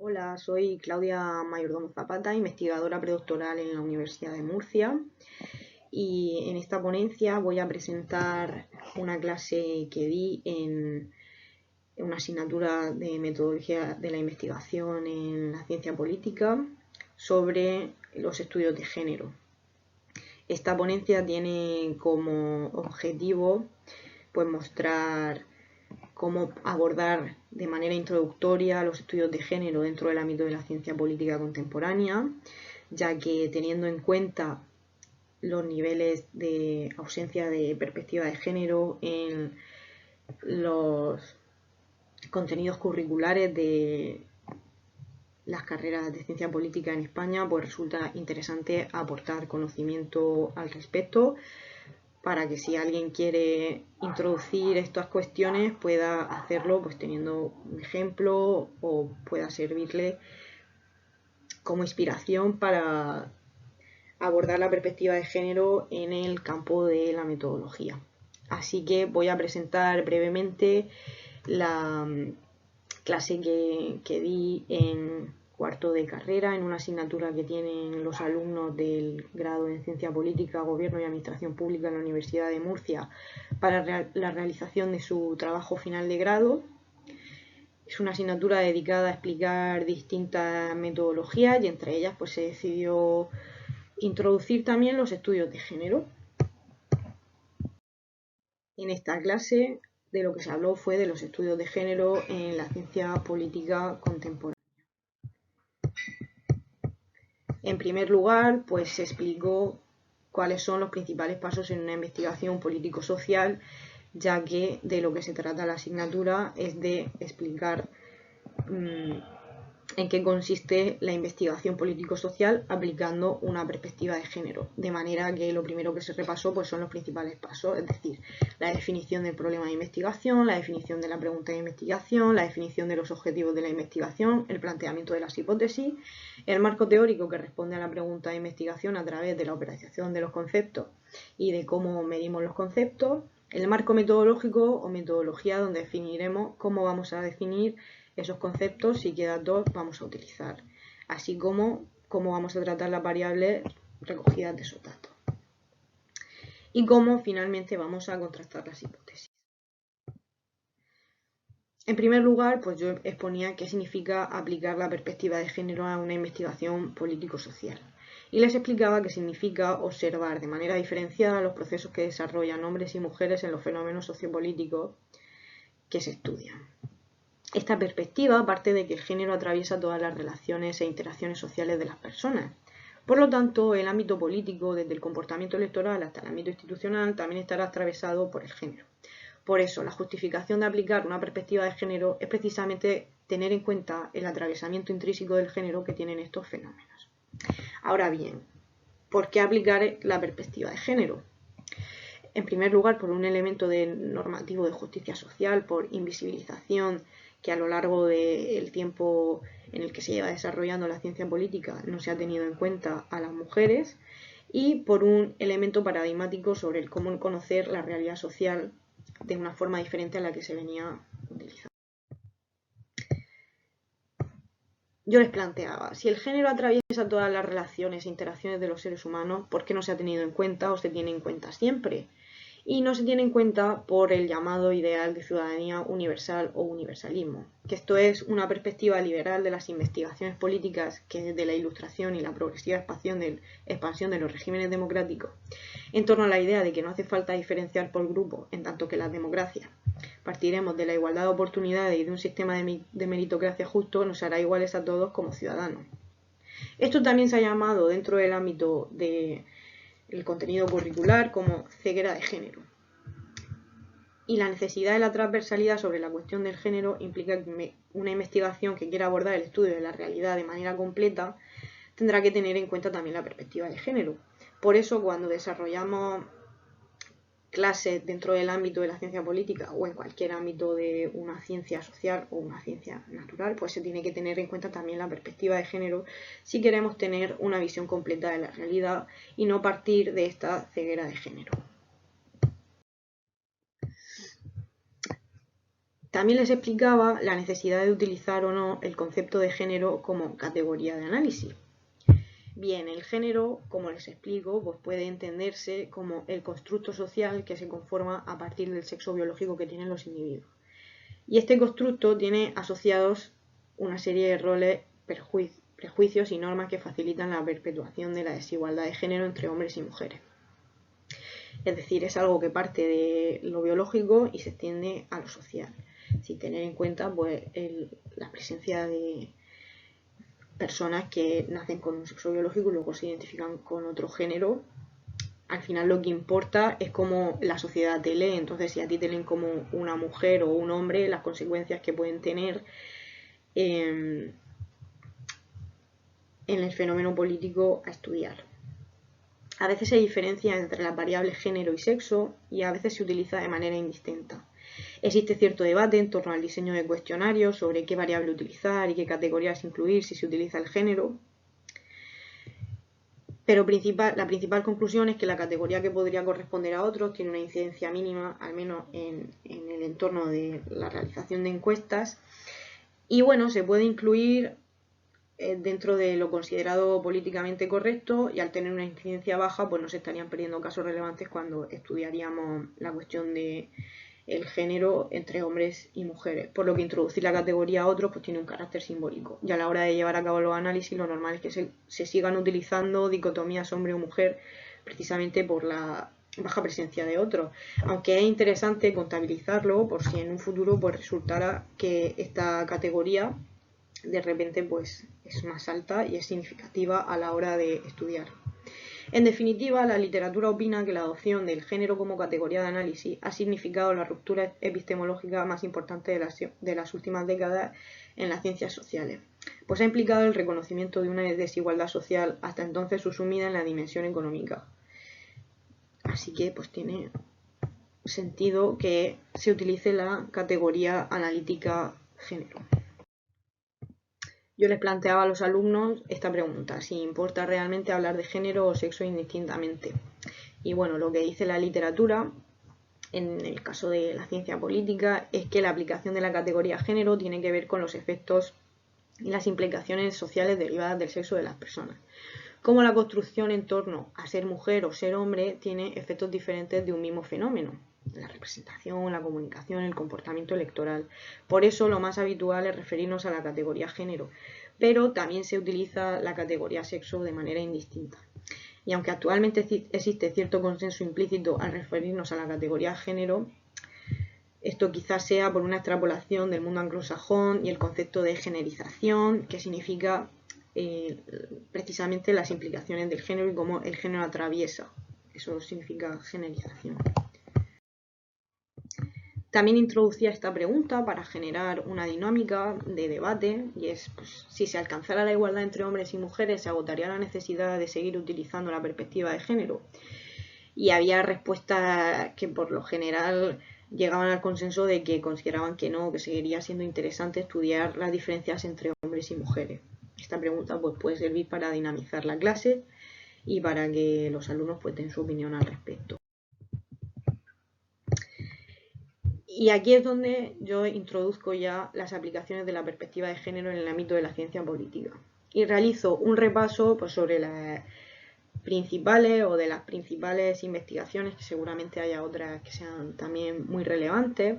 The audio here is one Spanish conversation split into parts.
Hola, soy Claudia Mayordomo Zapata, investigadora predoctoral en la Universidad de Murcia, y en esta ponencia voy a presentar una clase que di en una asignatura de metodología de la investigación en la ciencia política sobre los estudios de género. Esta ponencia tiene como objetivo mostrar cómo abordar de manera introductoria los estudios de género dentro del ámbito de la ciencia política contemporánea, ya que teniendo en cuenta los niveles de ausencia de perspectiva de género en los contenidos curriculares de las carreras de ciencia política en España, pues resulta interesante aportar conocimiento al respecto, para que si alguien quiere introducir estas cuestiones pueda hacerlo pues teniendo un ejemplo o pueda servirle como inspiración para abordar la perspectiva de género en el campo de la metodología. Así que voy a presentar brevemente la clase que di en cuarto de carrera en una asignatura que tienen los alumnos del grado en Ciencia Política, Gobierno y Administración Pública en la Universidad de Murcia para la realización de su trabajo final de grado. Es una asignatura dedicada a explicar distintas metodologías y entre ellas pues se decidió introducir también los estudios de género. En esta clase de lo que se habló fue de los estudios de género en la ciencia política contemporánea. En primer lugar, pues se explicó cuáles son los principales pasos en una investigación político-social, ya que de lo que se trata la asignatura es de explicar en qué consiste la investigación político-social aplicando una perspectiva de género. De manera que lo primero que se repasó pues son los principales pasos, es decir, la definición del problema de investigación, la definición de la pregunta de investigación, la definición de los objetivos de la investigación, el planteamiento de las hipótesis, el marco teórico que responde a la pregunta de investigación a través de la operación de los conceptos y de cómo medimos los conceptos, el marco metodológico o metodología donde definiremos cómo vamos a definir esos conceptos y qué datos vamos a utilizar, así como cómo vamos a tratar las variables recogidas de esos datos y cómo finalmente vamos a contrastar las hipótesis. En primer lugar, pues yo exponía qué significa aplicar la perspectiva de género a una investigación político-social y les explicaba qué significa observar de manera diferenciada los procesos que desarrollan hombres y mujeres en los fenómenos sociopolíticos que se estudian. Esta perspectiva parte de que el género atraviesa todas las relaciones e interacciones sociales de las personas. Por lo tanto, el ámbito político, desde el comportamiento electoral hasta el ámbito institucional, también estará atravesado por el género. Por eso, la justificación de aplicar una perspectiva de género es precisamente tener en cuenta el atravesamiento intrínseco del género que tienen estos fenómenos. Ahora bien, ¿por qué aplicar la perspectiva de género? En primer lugar, por un elemento normativo de justicia social, por invisibilización que a lo largo del tiempo en el que se lleva desarrollando la ciencia política no se ha tenido en cuenta a las mujeres, y por un elemento paradigmático sobre el cómo conocer la realidad social de una forma diferente a la que se venía utilizando. Yo les planteaba, si el género atraviesa todas las relaciones e interacciones de los seres humanos, ¿por qué no se ha tenido en cuenta o se tiene en cuenta siempre? Y no se tiene en cuenta por el llamado ideal de ciudadanía universal o universalismo, que esto es una perspectiva liberal de las investigaciones políticas que desde la Ilustración y la progresiva expansión de los regímenes democráticos, en torno a la idea de que no hace falta diferenciar por grupo, en tanto que las democracias partiremos de la igualdad de oportunidades y de un sistema de meritocracia justo, nos hará iguales a todos como ciudadanos. Esto también se ha llamado dentro del ámbito del contenido curricular como ceguera de género. Y la necesidad de la transversalidad sobre la cuestión del género implica que una investigación que quiera abordar el estudio de la realidad de manera completa tendrá que tener en cuenta también la perspectiva de género. Por eso, cuando desarrollamos clases dentro del ámbito de la ciencia política o en cualquier ámbito de una ciencia social o una ciencia natural, pues se tiene que tener en cuenta también la perspectiva de género si queremos tener una visión completa de la realidad y no partir de esta ceguera de género. También les explicaba la necesidad de utilizar o no el concepto de género como categoría de análisis. Bien, el género, como les explico, pues puede entenderse como el constructo social que se conforma a partir del sexo biológico que tienen los individuos. Y este constructo tiene asociados una serie de roles, prejuicios y normas que facilitan la perpetuación de la desigualdad de género entre hombres y mujeres. Es decir, es algo que parte de lo biológico y se extiende a lo social, sin tener en cuenta pues, la presencia de personas que nacen con un sexo biológico y luego se identifican con otro género. Al final lo que importa es cómo la sociedad te lee. Entonces, si a ti te leen como una mujer o un hombre, las consecuencias que pueden tener en el fenómeno político a estudiar. A veces se diferencia entre las variables género y sexo y a veces se utiliza de manera indistinta. Existe cierto debate en torno al diseño de cuestionarios sobre qué variable utilizar y qué categorías incluir si se utiliza el género. Pero la principal conclusión es que la categoría que podría corresponder a otros tiene una incidencia mínima, al menos en el entorno de la realización de encuestas. Y bueno, se puede incluir dentro de lo considerado políticamente correcto, y al tener una incidencia baja pues no se estarían perdiendo casos relevantes cuando estudiaríamos la cuestión de el género entre hombres y mujeres, por lo que introducir la categoría otros pues tiene un carácter simbólico, y a la hora de llevar a cabo los análisis lo normal es que se sigan utilizando dicotomías hombre o mujer precisamente por la baja presencia de otros, aunque es interesante contabilizarlo por si en un futuro pues resultara que esta categoría de repente pues es más alta y es significativa a la hora de estudiar. En definitiva, la literatura opina que la adopción del género como categoría de análisis ha significado la ruptura epistemológica más importante de las últimas décadas en las ciencias sociales, pues ha implicado el reconocimiento de una desigualdad social hasta entonces subsumida en la dimensión económica. Así que pues tiene sentido que se utilice la categoría analítica género. Yo les planteaba a los alumnos esta pregunta: si importa realmente hablar de género o sexo indistintamente. Y bueno, lo que dice la literatura, en el caso de la ciencia política, es que la aplicación de la categoría género tiene que ver con los efectos y las implicaciones sociales derivadas del sexo de las personas. Como la construcción en torno a ser mujer o ser hombre tiene efectos diferentes de un mismo fenómeno: la representación, la comunicación, el comportamiento electoral. Por eso lo más habitual es referirnos a la categoría género, pero también se utiliza la categoría sexo de manera indistinta. Y aunque actualmente existe cierto consenso implícito al referirnos a la categoría género, esto quizás sea por una extrapolación del mundo anglosajón y el concepto de generización, que significa precisamente las implicaciones del género y cómo el género atraviesa. Eso significa generización. También introducía esta pregunta para generar una dinámica de debate, y es pues, si se alcanzara la igualdad entre hombres y mujeres, se agotaría la necesidad de seguir utilizando la perspectiva de género. Y había respuestas que por lo general llegaban al consenso de que consideraban que no, que seguiría siendo interesante estudiar las diferencias entre hombres y mujeres. Esta pregunta pues, puede servir para dinamizar la clase y para que los alumnos pues, den su opinión al respecto. Y aquí es donde yo introduzco ya las aplicaciones de la perspectiva de género en el ámbito de la ciencia política. Y realizo un repaso pues, sobre las principales o de las principales investigaciones, que seguramente haya otras que sean también muy relevantes.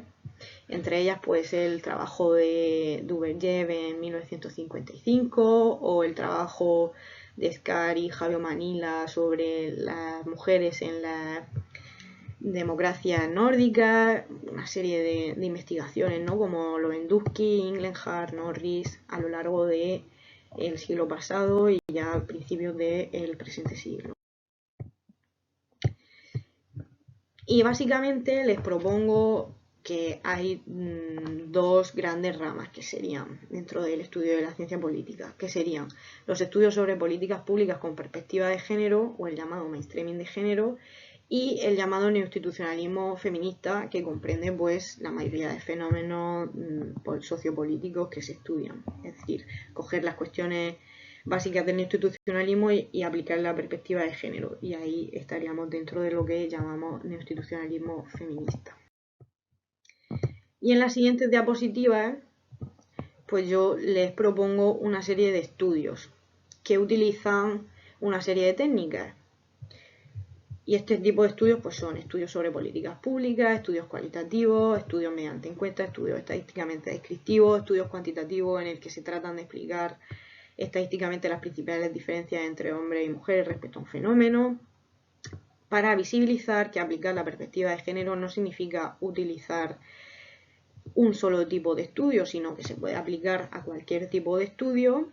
Entre ellas pues el trabajo de Duverger en 1955 o el trabajo de Scar y Javier Manila sobre las mujeres en la democracia nórdica, una serie de investigaciones, ¿no? Como Lewandowski, Inglenhart, Norris, a lo largo del siglo pasado y ya a principios del presente siglo. Y básicamente les propongo que hay dos grandes ramas que serían dentro del estudio de la ciencia política, que serían los estudios sobre políticas públicas con perspectiva de género, o el llamado mainstreaming de género, y el llamado neoinstitucionalismo feminista, que comprende pues la mayoría de fenómenos sociopolíticos que se estudian. Es decir, coger las cuestiones básicas del neoinstitucionalismo y aplicar la perspectiva de género. Y ahí estaríamos dentro de lo que llamamos neoinstitucionalismo feminista. Y en las siguientes diapositivas, pues yo les propongo una serie de estudios que utilizan una serie de técnicas. Y este tipo de estudios pues son estudios sobre políticas públicas, estudios cualitativos, estudios mediante encuestas, estudios estadísticamente descriptivos, estudios cuantitativos en el que se tratan de explicar estadísticamente las principales diferencias entre hombres y mujeres respecto a un fenómeno, para visibilizar que aplicar la perspectiva de género no significa utilizar un solo tipo de estudio, sino que se puede aplicar a cualquier tipo de estudio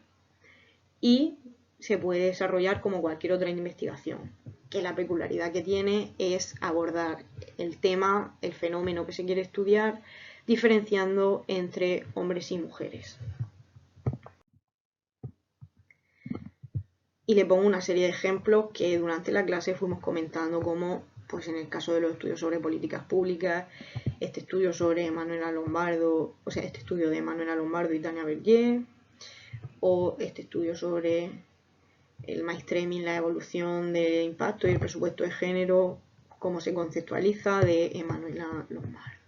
y se puede desarrollar como cualquier otra investigación, que la peculiaridad que tiene es abordar el tema, el fenómeno que se quiere estudiar, diferenciando entre hombres y mujeres. Y le pongo una serie de ejemplos que durante la clase fuimos comentando, como pues en el caso de los estudios sobre políticas públicas, este estudio sobre Manuela Lombardo, o sea, este estudio de Manuela Lombardo y Tania Berger, o este estudio sobre el mainstreaming, la evolución del impacto y el presupuesto de género, cómo se conceptualiza, de Manuela Lombardo.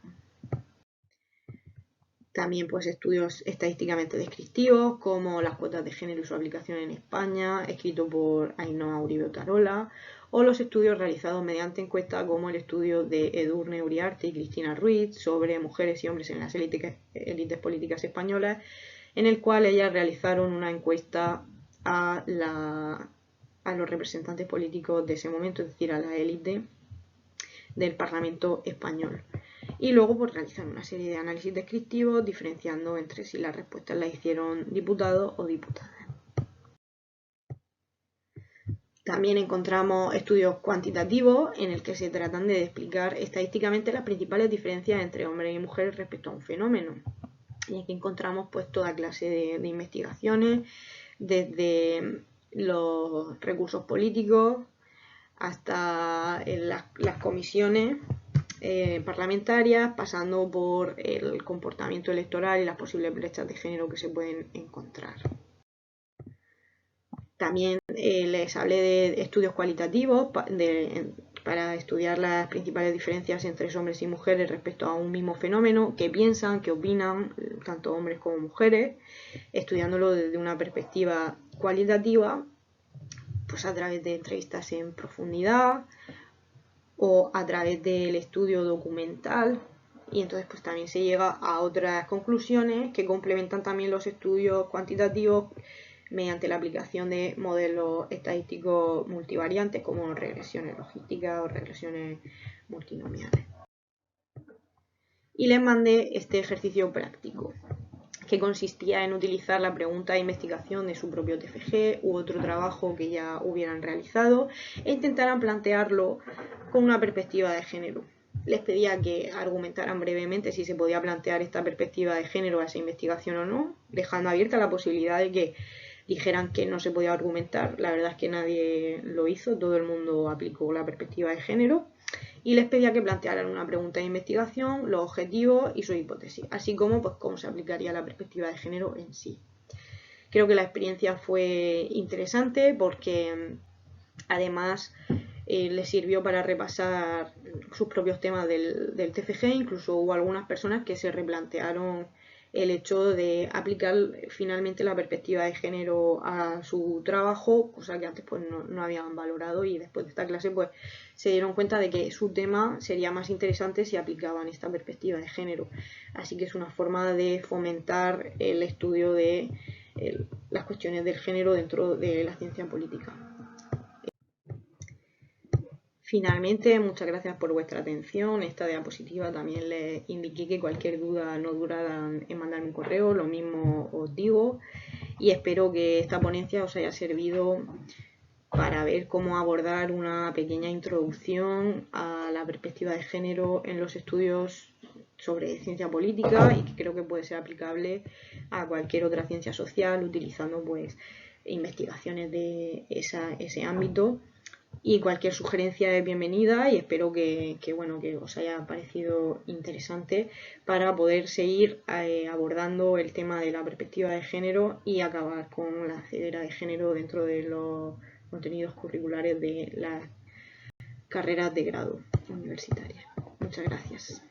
También pues estudios estadísticamente descriptivos, como las cuotas de género y su aplicación en España, escrito por Ainhoa Uribe Otarola, o los estudios realizados mediante encuesta, como el estudio de Edurne Uriarte y Cristina Ruiz sobre mujeres y hombres en las élites políticas españolas, en el cual ellas realizaron una encuesta a los representantes políticos de ese momento, es decir, a la élite del Parlamento español. Y luego pues realizar una serie de análisis descriptivos, diferenciando entre si las respuestas las hicieron diputados o diputadas. También encontramos estudios cuantitativos en el que se tratan de explicar estadísticamente las principales diferencias entre hombres y mujeres respecto a un fenómeno. Y aquí encontramos pues toda clase de investigaciones, desde los recursos políticos hasta las comisiones parlamentarias, pasando por el comportamiento electoral y las posibles brechas de género que se pueden encontrar. También les hablé de estudios cualitativos para estudiar las principales diferencias entre hombres y mujeres respecto a un mismo fenómeno, qué piensan, qué opinan, tanto hombres como mujeres, estudiándolo desde una perspectiva cualitativa, pues a través de entrevistas en profundidad o a través del estudio documental. Y entonces pues también se llega a otras conclusiones que complementan también los estudios cuantitativos mediante la aplicación de modelos estadísticos multivariantes, como regresiones logísticas o regresiones multinomiales. Y les mandé este ejercicio práctico, que consistía en utilizar la pregunta de investigación de su propio TFG u otro trabajo que ya hubieran realizado e intentaran plantearlo con una perspectiva de género. Les pedía que argumentaran brevemente si se podía plantear esta perspectiva de género a esa investigación o no, dejando abierta la posibilidad de que dijeran que no se podía argumentar. La verdad es que nadie lo hizo, todo el mundo aplicó la perspectiva de género. Y les pedía que plantearan una pregunta de investigación, los objetivos y su hipótesis, así como pues, cómo se aplicaría la perspectiva de género en sí. Creo que la experiencia fue interesante porque además les sirvió para repasar sus propios temas del TFG. Incluso hubo algunas personas que se replantearon el hecho de aplicar finalmente la perspectiva de género a su trabajo, cosa que antes pues no habían valorado, y después de esta clase pues se dieron cuenta de que su tema sería más interesante si aplicaban esta perspectiva de género. Así que es una forma de fomentar el estudio de las cuestiones del género dentro de la ciencia política. Finalmente, muchas gracias por vuestra atención. Esta diapositiva también les indiqué que cualquier duda no dudaran en mandarme un correo, lo mismo os digo, y espero que esta ponencia os haya servido para ver cómo abordar una pequeña introducción a la perspectiva de género en los estudios sobre ciencia política, y que creo que puede ser aplicable a cualquier otra ciencia social utilizando pues investigaciones de ese ámbito. Y cualquier sugerencia es bienvenida, y espero que os haya parecido interesante para poder seguir abordando el tema de la perspectiva de género y acabar con la ceguera de género dentro de los contenidos curriculares de las carreras de grado universitarias. Muchas gracias.